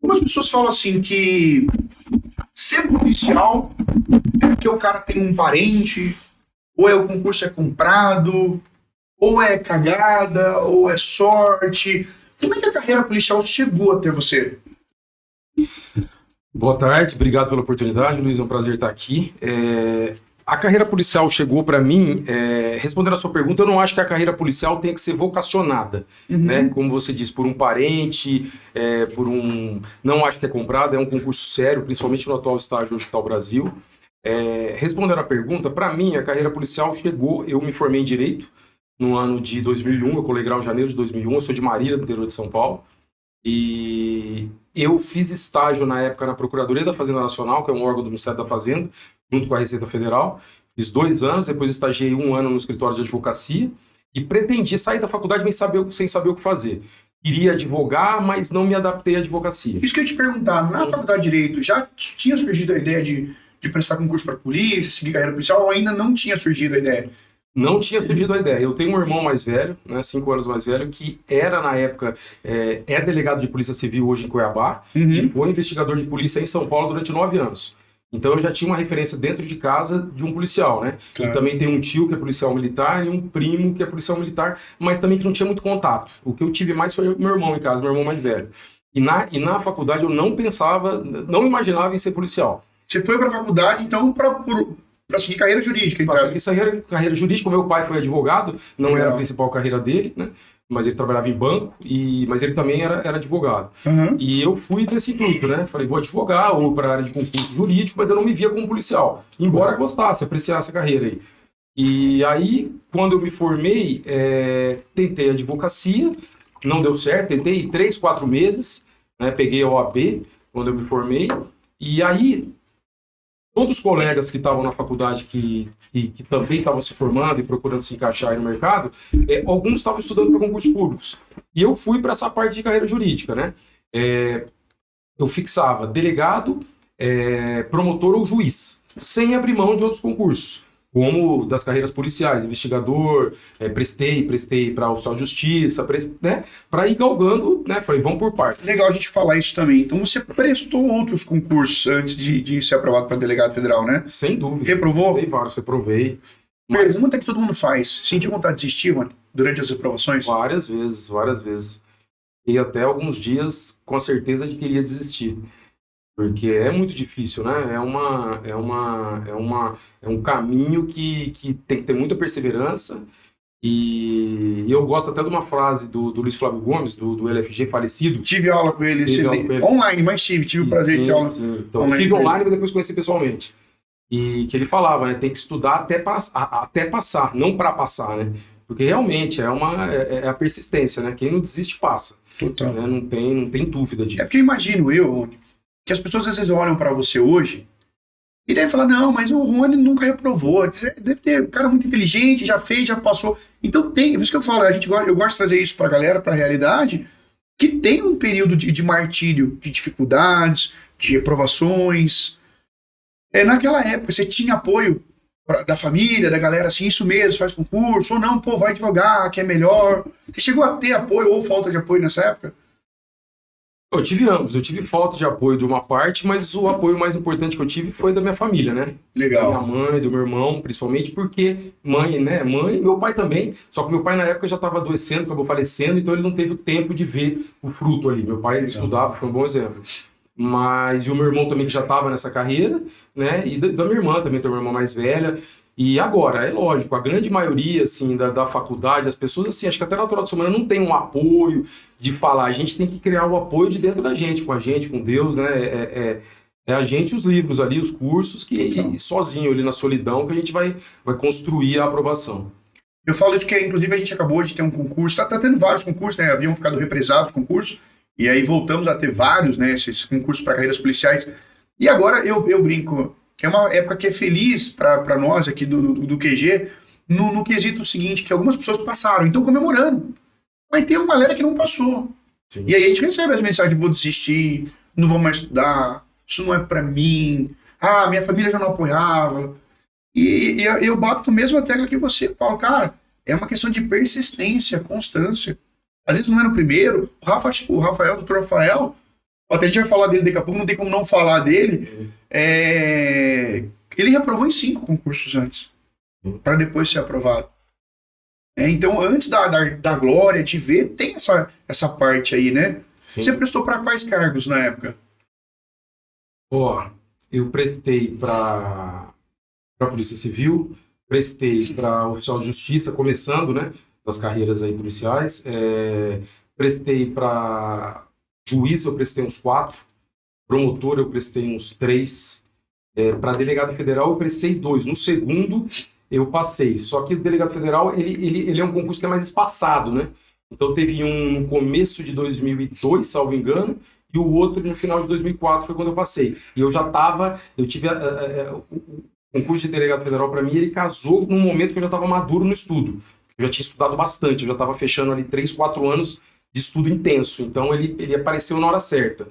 Algumas pessoas falam assim que ser policial é porque o cara tem um parente, ou o concurso é comprado, ou é cagada, ou é sorte. Como é que a carreira policial chegou até você? Boa tarde, obrigado pela oportunidade, Luiz, é um prazer estar aqui. A carreira policial chegou para mim, respondendo a sua pergunta, eu não acho que a carreira policial tenha que ser vocacionada, né? Como você disse, por um parente, não acho que é comprado, é um concurso sério, principalmente no atual estágio hoje que está o Brasil. Respondendo a pergunta, para mim a carreira policial chegou, eu me formei em Direito no ano de 2001, eu colei grau em janeiro de 2001, eu sou de Marília, do interior de São Paulo, e eu fiz estágio na época na Procuradoria da Fazenda Nacional, que é um órgão do Ministério da Fazenda, junto com a Receita Federal. Fiz 2 anos, depois estagiei 1 ano no escritório de advocacia e pretendia sair da faculdade sem saber o que fazer. Queria advogar, mas não me adaptei à advocacia. Isso que eu ia te perguntar, na faculdade de Direito já tinha surgido a ideia de prestar concurso para polícia, seguir carreira policial, ou ainda não tinha surgido a ideia? Não tinha surgido a ideia. Eu tenho um irmão mais velho, né, 5 anos mais velho, que era, na época, é delegado de Polícia Civil hoje em Cuiabá, e foi investigador de polícia em São Paulo durante 9 anos. Então eu já tinha uma referência dentro de casa de um policial, né? Claro. E também tem um tio que é policial militar e um primo que é policial militar, mas também que não tinha muito contato. O que eu tive mais foi meu irmão em casa, meu irmão mais velho. E na faculdade eu não pensava, não imaginava em ser policial. Você foi para a faculdade, então, para seguir carreira jurídica. Então. Isso aí era carreira jurídica. Meu pai foi advogado, não era a principal carreira dele, né? Mas ele trabalhava em banco, mas ele também era advogado. E eu fui nesse intuito, né? Falei, vou advogar ou para a área de concurso jurídico, mas eu não me via como policial, embora gostasse, apreciasse a carreira aí. E aí, quando eu me formei, tentei advocacia, não deu certo, tentei 3, 4 meses, né? Peguei a OAB quando eu me formei, e aí todos os colegas que estavam na faculdade que também estavam se formando e procurando se encaixar aí no mercado, alguns estavam estudando para concursos públicos. E eu fui para essa parte de carreira jurídica, né? Eu fixava delegado, promotor ou juiz, sem abrir mão de outros concursos, como das carreiras policiais, investigador, prestei para oficial de justiça, né? Para ir galgando, né? Falei, vamos por partes. Legal a gente falar isso também. Então você prestou outros concursos antes de ser aprovado para delegado federal, né? Sem dúvida. Reprovou? Prestei vários, reprovei. Pergunta que todo mundo faz. Sentiu vontade de desistir, mano, durante as aprovações? Várias vezes. E até alguns dias com a certeza de que iria desistir. Porque é muito difícil, né? É um caminho que tem que ter muita perseverança. E eu gosto até de uma frase do Luiz Flávio Gomes, do LFG falecido. Tive aula com ele, online, mas tive o prazer de ter aula. Então, online, tive online, mas depois conheci pessoalmente. E que ele falava, né? Tem que estudar até passar, não para passar, né? Porque realmente é a persistência, né? Quem não desiste, passa. Total. Né? Não tem dúvida disso. É porque imagino eu que as pessoas às vezes olham para você hoje e devem falar, não, mas o Rony nunca reprovou, deve ter um cara muito inteligente, já fez, já passou. Então por isso que eu falo, eu gosto de trazer isso pra galera, pra realidade, que tem um período de martírio, de dificuldades, de reprovações. Naquela época, você tinha apoio da família, da galera, assim, isso mesmo, faz concurso, ou não, pô, vai advogar, que é melhor. Você chegou a ter apoio ou falta de apoio nessa época? Eu tive ambos, eu tive falta de apoio de uma parte, mas o apoio mais importante que eu tive foi da minha família, né? Legal. Da minha mãe, do meu irmão, principalmente porque mãe, meu pai também, só que meu pai na época já estava adoecendo, acabou falecendo, então ele não teve o tempo de ver o fruto ali. Meu pai, ele estudava, foi um bom exemplo. Mas, e o meu irmão também que já estava nessa carreira, né? E da minha irmã também, tem uma irmã mais velha. E agora, é lógico, a grande maioria, assim, da faculdade, as pessoas, assim, acho que até natural do ser humano não tem um apoio de falar, a gente tem que criar o apoio de dentro da gente, com Deus, né, a gente, os livros ali, os cursos, que sozinho ali na solidão, que a gente vai construir a aprovação. Eu falo isso porque, inclusive, a gente acabou de ter um concurso, tá tendo vários concursos, né, haviam ficado represados os concursos, e aí voltamos a ter vários, né, esses concursos para carreiras policiais, e agora eu brinco. É uma época que é feliz para nós aqui do QG, no quesito seguinte, que algumas pessoas passaram, então comemorando. Mas tem uma galera que não passou. Sim. E aí a gente recebe as mensagens, vou desistir, não vou mais estudar, isso não é para mim, minha família já não apoiava. E eu bato na mesma tecla que você, Paulo, cara, é uma questão de persistência, constância. Às vezes não é no primeiro, o Rafael, o Dr. Rafael, Até a gente vai falar dele daqui a pouco, não tem como não falar dele. Ele reprovou em 5 concursos antes, para depois ser aprovado. Então, antes da glória de ver, tem essa parte aí, né? Sim. Você prestou para quais cargos na época? Eu prestei para Polícia Civil, prestei para oficial de justiça, começando, né, das carreiras aí policiais, prestei para juiz, eu prestei uns 4, promotor eu prestei uns 3, para delegado federal eu prestei 2, no segundo eu passei, só que o delegado federal ele é um concurso que é mais espaçado, né, então teve um no começo de 2002, salvo engano, e o outro no final de 2004 foi quando eu passei. E eu tive o concurso de delegado federal para mim, ele casou num momento que eu já estava maduro no estudo. Eu já tinha estudado bastante, eu já estava fechando ali 3, 4 anos de estudo intenso. Então ele apareceu na hora certa,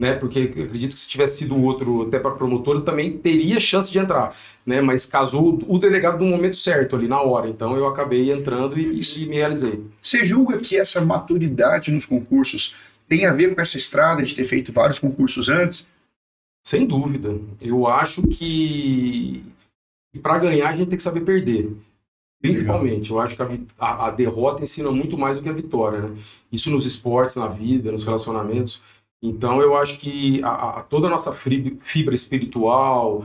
né? Porque eu acredito que se tivesse sido o outro até para promotor, eu também teria chance de entrar, né? Mas casou o delegado no momento certo ali, na hora. Então eu acabei entrando e me realizei. Você julga que essa maturidade nos concursos tem a ver com essa estrada de ter feito vários concursos antes? Sem dúvida. Eu acho que para ganhar a gente tem que saber perder. Principalmente. Eu acho que a derrota ensina muito mais do que a vitória, né? Isso nos esportes, na vida, nos relacionamentos. Então eu acho que toda a nossa fibra espiritual,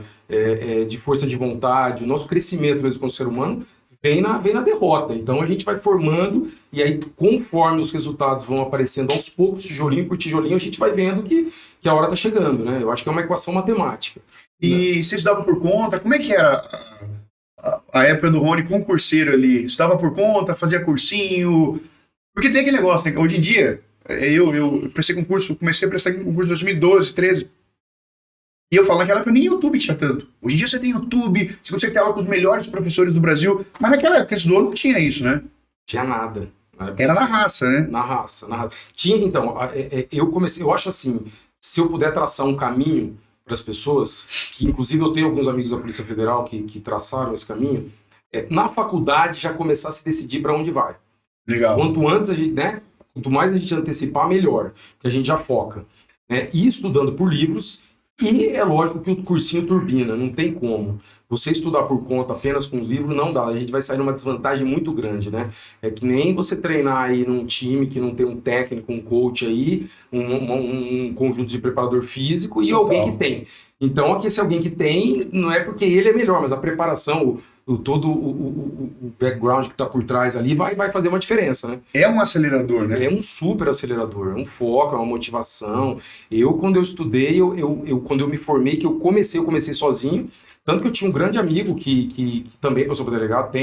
de força de vontade, o nosso crescimento mesmo como ser humano, vem na derrota. Então a gente vai formando e aí conforme os resultados vão aparecendo aos poucos, tijolinho por tijolinho, a gente vai vendo que a hora está chegando, né? Eu acho que é uma equação matemática. E né? você estudava por conta? Como é que era a época do Rony concurseiro ali? Estudava por conta, fazia cursinho? Porque tem aquele negócio, né? Hoje em dia, eu prestei concurso, comecei a prestar concurso em 2012, 13. E eu falo naquela época, nem YouTube tinha tanto. Hoje em dia você tem YouTube, você consegue ter aula com os melhores professores do Brasil, mas naquela época, esse não tinha isso, né? Tinha nada. Era na raça, né? Na raça. Tinha, então, eu acho assim, se eu puder traçar um caminho para as pessoas, que inclusive eu tenho alguns amigos da Polícia Federal que traçaram esse caminho, na faculdade já começar a se decidir para onde vai. Legal. Quanto antes a gente, né? Quanto mais a gente antecipar, melhor, que a gente já foca. Né? E estudando por livros. E é lógico que o cursinho turbina, não tem como. Você estudar por conta apenas com os livros, não dá. A gente vai sair numa desvantagem muito grande, né? É que nem você treinar aí num time que não tem um técnico, um coach aí, um conjunto de preparador físico e alguém que tem. Então, aqui esse alguém que tem, não é porque ele é melhor, mas a preparação, todo o background que está por trás ali vai fazer uma diferença, né? É um acelerador, né? É um super acelerador, é um foco, é uma motivação. Quando eu estudei, quando eu me formei, que eu comecei sozinho. Tanto que eu tinha um grande amigo que também passou para delegado,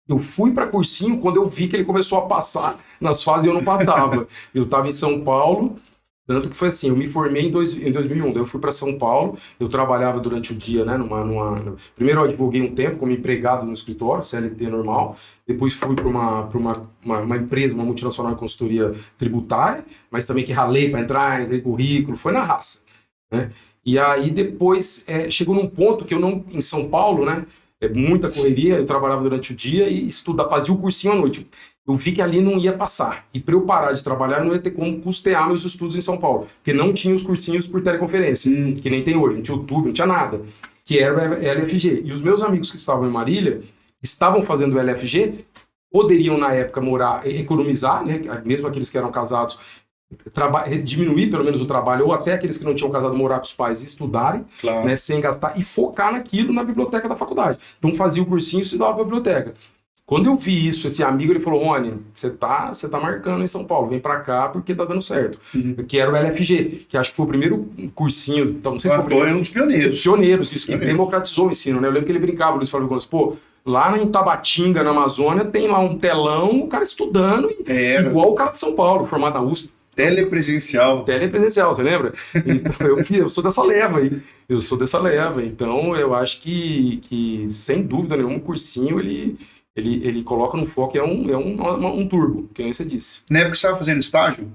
eu fui para cursinho quando eu vi que ele começou a passar nas fases e eu não passava. Eu estava em São Paulo. Tanto que foi assim, eu me formei em 2001, daí eu fui para São Paulo, eu trabalhava durante o dia, né, primeiro eu advoguei um tempo como empregado no escritório, CLT normal, depois fui para uma empresa, uma multinacional de consultoria tributária, mas também que ralei para entrar, entrei currículo, foi na raça, né, e aí depois chegou num ponto que eu não, em São Paulo, né, muita correria, eu trabalhava durante o dia e fazia o cursinho à noite. Eu vi que ali não ia passar. E para eu parar de trabalhar, eu não ia ter como custear meus estudos em São Paulo. Porque não tinha os cursinhos por teleconferência, que nem tem hoje. Não tinha YouTube, não tinha nada. Que era o LFG. E os meus amigos que estavam em Marília, estavam fazendo o LFG, poderiam na época economizar, né? Mesmo aqueles que eram casados, diminuir pelo menos o trabalho, ou até aqueles que não tinham casado morar com os pais e estudarem, claro, né, sem gastar, e focar naquilo na biblioteca da faculdade. Então fazia o cursinho e estudava para a biblioteca. Quando eu vi isso, esse amigo, ele falou, Rony, você tá marcando em São Paulo, vem pra cá porque tá dando certo. Que era o LFG, que acho que foi o primeiro cursinho, então não sei se foi o primeiro. É um dos pioneiros. Pioneiros, isso que democratizou o ensino, né? Eu lembro que ele brincava, o Luiz Flávio Gomes, lá em Tabatinga, na Amazônia, tem lá um telão, o cara estudando, igual o cara de São Paulo, formado na USP. Telepresencial, você lembra? Então, eu sou dessa leva aí. Então, eu acho que sem dúvida nenhuma, o cursinho, ele coloca no foco, um turbo, que nem você disse. Na época que você estava fazendo estágio,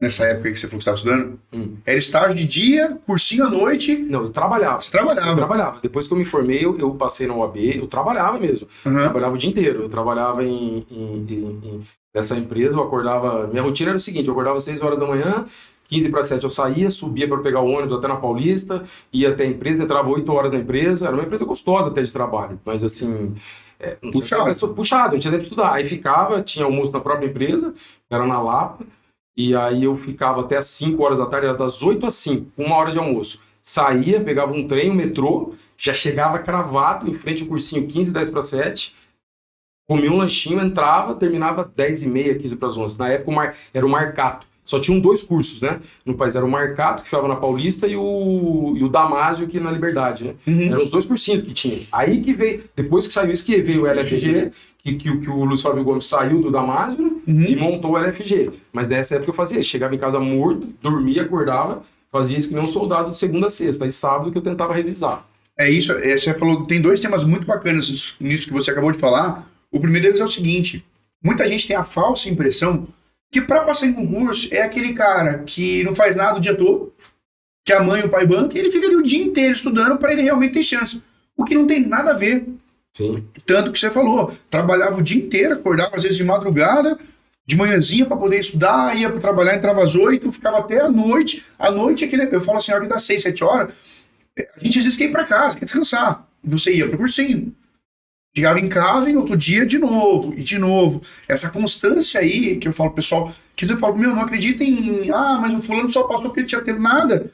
nessa época que você falou que estava estudando, era estágio de dia, cursinho à noite? Não, eu trabalhava. Você trabalhava? Eu trabalhava. Depois que eu me formei, eu passei na OAB, eu trabalhava mesmo. Eu trabalhava o dia inteiro. Eu trabalhava Nessa empresa eu acordava, minha rotina era o seguinte, eu acordava às 6 horas da manhã, 15 para 7 eu saía, subia para pegar o ônibus até na Paulista, ia até a empresa, entrava 8 horas na empresa, era uma empresa gostosa até de trabalho, mas assim, puxado, não tinha tempo de estudar. Aí ficava, tinha almoço na própria empresa, era na Lapa, e aí eu ficava até às 5 horas da tarde, era das 8 às 5, 1 hora de almoço. Saía, pegava um trem, um metrô, já chegava cravado em frente ao cursinho 15, 10 para 7, comia um lanchinho, entrava, terminava 10h30, 15 para as 11. Na época era o Marcato. Só tinham 2 cursos, né? No país era o Marcato, que ficava na Paulista, e o Damásio, que na Liberdade, né? Eram os 2 cursinhos que tinha. Aí que veio, depois que saiu isso, que veio o LFG, que o Luiz Flávio Gomes saiu do Damásio, né? E montou o LFG. Mas nessa época eu fazia isso, chegava em casa morto, dormia, acordava, fazia isso que nem um soldado de segunda a sexta. Aí sábado que eu tentava revisar. É isso, você falou, tem 2 temas muito bacanas nisso que você acabou de falar. O primeiro deles é o seguinte, muita gente tem a falsa impressão que para passar em concurso é aquele cara que não faz nada o dia todo, que a mãe e o pai bancam, e ele fica ali o dia inteiro estudando para ele realmente ter chance. O que não tem nada a ver. Sim. Tanto que você falou, trabalhava o dia inteiro, acordava às vezes de madrugada, de manhãzinha para poder estudar, ia para trabalhar, entrava às 8, ficava até a noite. À noite, eu falo assim, a hora que dá 6, 7 horas, a gente às vezes quer ir para casa, quer descansar. Você ia pro cursinho. Chegava em casa e no outro dia de novo, e de novo. Essa constância aí, que eu falo pro pessoal, que eu falo, não acredita em, mas o fulano só passou porque ele tinha teve nada.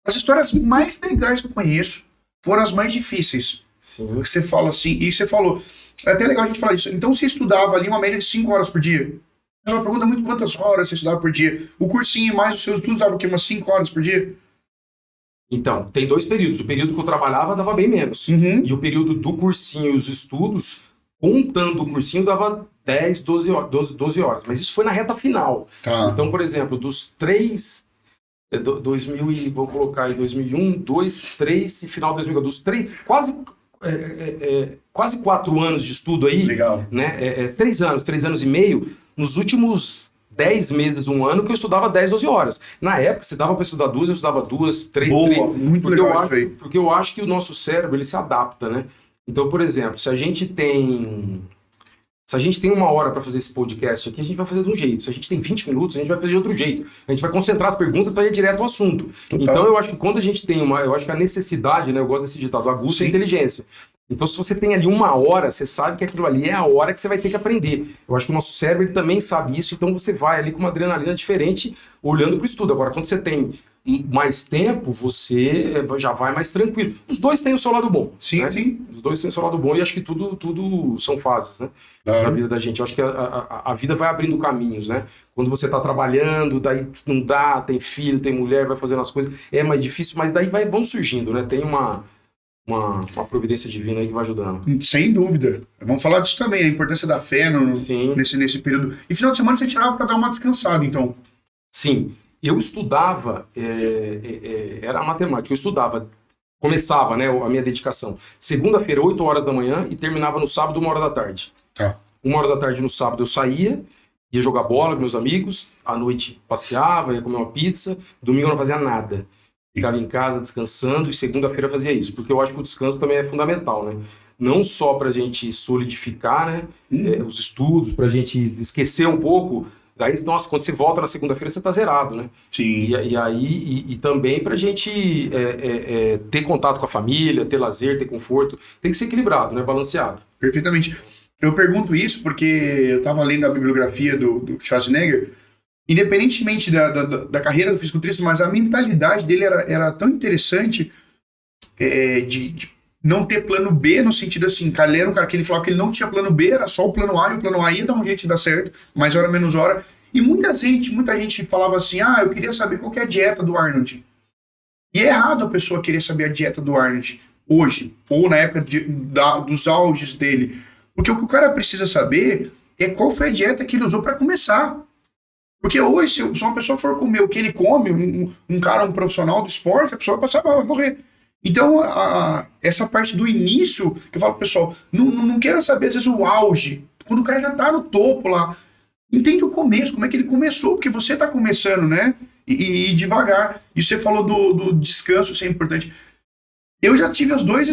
As histórias mais legais que eu conheço foram as mais difíceis. Sim. Você fala assim, e você falou, é até legal a gente falar isso. Então você estudava ali uma média de 5 horas por dia. Mas uma pergunta muito, quantas horas você estudava por dia? O cursinho mais os seus estudos dava o quê? Umas 5 horas por dia? Então, tem 2 períodos. O período que eu trabalhava dava bem menos. E o período do cursinho e os estudos, contando o cursinho, dava 10, 12 horas. Mas isso foi na reta final. Tá. Então, por exemplo, dos 3... 2000 e vou colocar aí 2001, 2, 3 e final de 2004. Dos 3... Quase 4 anos de estudo aí. Legal. Né? 3 anos e meio. Nos últimos 10 meses, 1 ano, que eu estudava 10, 12 horas. Na época, se dava para estudar 2, eu estudava 2, 3, Boa, 3. muito legal isso aí. Porque eu acho que o nosso cérebro, ele se adapta, né? Então, por exemplo, se a gente tem 1 hora para fazer esse podcast aqui, a gente vai fazer de um jeito. Se a gente tem 20 minutos, a gente vai fazer de outro jeito. A gente vai concentrar as perguntas para ir direto ao assunto. Total. Então, eu acho que quando a gente tem eu acho que a necessidade, né? Eu gosto desse ditado, aguça a inteligência. Então, se você tem ali 1 hora, você sabe que aquilo ali é a hora que você vai ter que aprender. Eu acho que o nosso cérebro ele também sabe isso, então você vai ali com uma adrenalina diferente, olhando para o estudo. Agora, quando você tem mais tempo, você já vai mais tranquilo. Os 2 têm o seu lado bom. Sim, né? sim. Os 2 têm o seu lado bom e acho que tudo são fases, né? Na vida da gente. Eu acho que a vida vai abrindo caminhos, né? Quando você está trabalhando, daí não dá, tem filho, tem mulher, vai fazendo as coisas, é mais difícil, mas daí vão surgindo, né? Tem uma providência divina aí que vai ajudando. Sem dúvida. Vamos falar disso também, a importância da fé nesse período. E final de semana você tirava para dar uma descansada, então? Sim. Eu estudava, era matemática, eu estudava, começava, né, a minha dedicação, segunda-feira, 8 horas da manhã, e terminava no sábado, 1 hora da tarde. Tá. 1 hora da tarde no sábado eu saía, ia jogar bola com meus amigos, à noite passeava, ia comer uma pizza, domingo eu não fazia nada. Ficava em casa descansando, e segunda-feira fazia isso, porque eu acho que o descanso também é fundamental, né? Não só pra gente solidificar, né, os estudos, pra gente esquecer um pouco. Daí, nossa, quando você volta na segunda-feira, você tá zerado, né? Sim. E também pra gente ter contato com a família, ter lazer, ter conforto. Tem que ser equilibrado, né? Balanceado. Perfeitamente. Eu pergunto isso porque eu tava lendo a bibliografia do Schwarzenegger, independentemente da carreira do fisiculturista, mas a mentalidade dele era tão interessante de não ter plano B, no sentido assim, ele era um cara que ele falava que ele não tinha plano B, era só o plano A, e o plano A ia dar um jeito de dar certo, mais hora, menos hora. E muita gente falava assim, eu queria saber qual que é a dieta do Arnold. E é errado a pessoa querer saber a dieta do Arnold hoje, ou na época dos auges dele. Porque o que o cara precisa saber é qual foi a dieta que ele usou para começar. Porque hoje, se uma pessoa for comer o que ele come, um profissional do esporte, a pessoa vai passar mal, vai morrer. Então, essa parte do início, que eu falo pro pessoal, não queira saber, às vezes, o auge. Quando o cara já tá no topo lá, entende o começo, como é que ele começou, porque você tá começando, né? E devagar. E você falou do descanso, isso é importante. Eu já tive os dois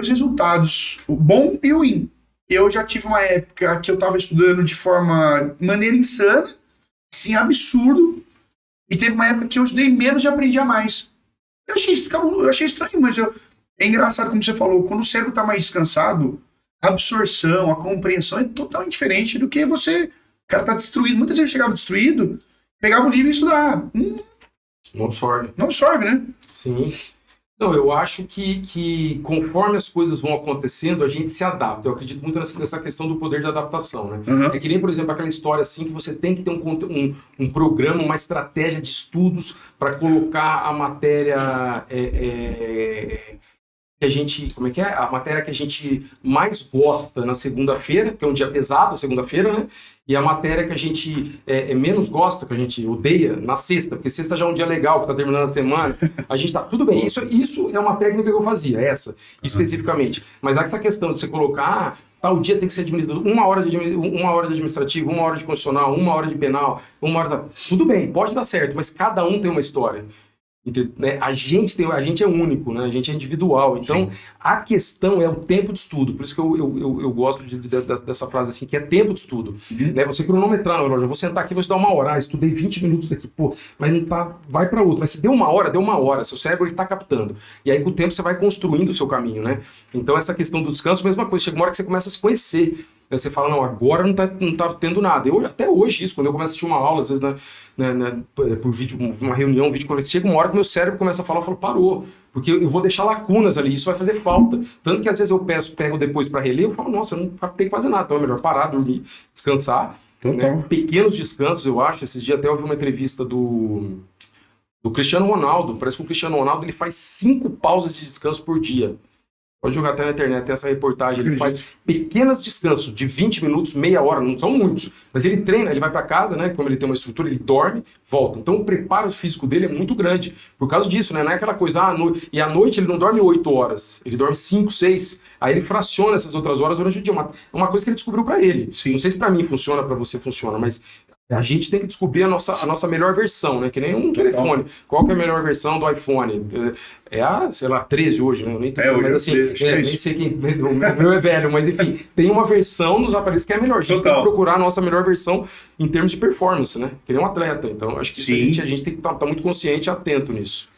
resultados, o bom e o ruim. eu já tive uma época que eu tava estudando de maneira insana, assim, absurdo, e teve uma época que eu estudei menos e aprendia mais. Eu achei estranho, mas é engraçado como você falou, quando o cérebro tá mais descansado, a absorção, a compreensão é totalmente diferente do que você, o cara tá destruído. Muitas vezes eu chegava destruído, pegava o livro e estudava. Não absorve. Não absorve, né? Sim. Não, eu acho que conforme as coisas vão acontecendo, a gente se adapta. Eu acredito muito nessa questão do poder de adaptação, né? Uhum. É que nem, por exemplo, aquela história assim que você tem que ter um programa, uma estratégia de estudos para colocar a matéria que a gente, como é que é? A matéria que a gente mais gosta na segunda-feira, que é um dia pesado, a segunda-feira, né? E a matéria que a gente menos gosta, que a gente odeia, na sexta, porque sexta já é um dia legal, que tá terminando a semana, a gente tá tudo bem. Isso é uma técnica que eu fazia, essa, especificamente. Mas essa questão de você colocar, tal dia tem que ser administrado, uma hora de administrativo, uma hora de constitucional, uma hora de penal, tudo bem, pode dar certo, mas cada um tem uma história. Né? A gente é único, né? A gente é individual, então sim, a questão é o tempo de estudo, por isso que eu gosto dessa frase assim, que é tempo de estudo, né? Você cronometrar no relógio, eu vou sentar aqui, vou estudar uma hora, estudei 20 minutos aqui, pô, mas não tá, vai para outro, mas se deu uma hora, seu cérebro ele tá captando, e aí com o tempo você vai construindo o seu caminho, né? Então essa questão do descanso, mesma coisa, chega uma hora que você começa a se conhecer. Você fala, não, agora não tá tendo nada. Até hoje, isso, quando eu começo a assistir uma aula, às vezes, por vídeo, uma reunião, um vídeo, chega uma hora que meu cérebro começa a falar, eu falo, parou. Porque eu vou deixar lacunas ali, isso vai fazer falta. Tanto que às vezes eu pego depois para reler, eu falo, nossa, eu não captei quase nada. Então é melhor parar, dormir, descansar. Né? Pequenos descansos, eu acho. Esses dias até eu vi uma entrevista do Cristiano Ronaldo. Parece que o Cristiano Ronaldo ele faz 5 pausas de descanso por dia. Pode jogar até na internet, tem essa reportagem, ele faz pequenos descansos de 20 minutos, meia hora, não são muitos, mas ele treina, ele vai para casa, né, como ele tem uma estrutura, ele dorme, volta. Então o preparo físico dele é muito grande, por causa disso, né, não é aquela coisa, e à noite ele não dorme 8 horas, ele dorme 5, 6, aí ele fraciona essas outras horas durante o dia, uma coisa que ele descobriu para ele. Sim. Não sei se para mim funciona, para você funciona, mas a gente tem que descobrir a nossa melhor versão, né? Que nem um telefone. Qual que é a melhor versão do iPhone? É a, sei lá, 13 hoje, né? Eu nem tenho, mas assim, nem sei quem. O meu é velho, mas enfim, tem uma versão nos aparelhos que é a melhor. A gente tem que procurar a nossa melhor versão em termos de performance, né? Que nem um atleta. Então, acho que isso a gente tem que estar muito consciente e atento nisso.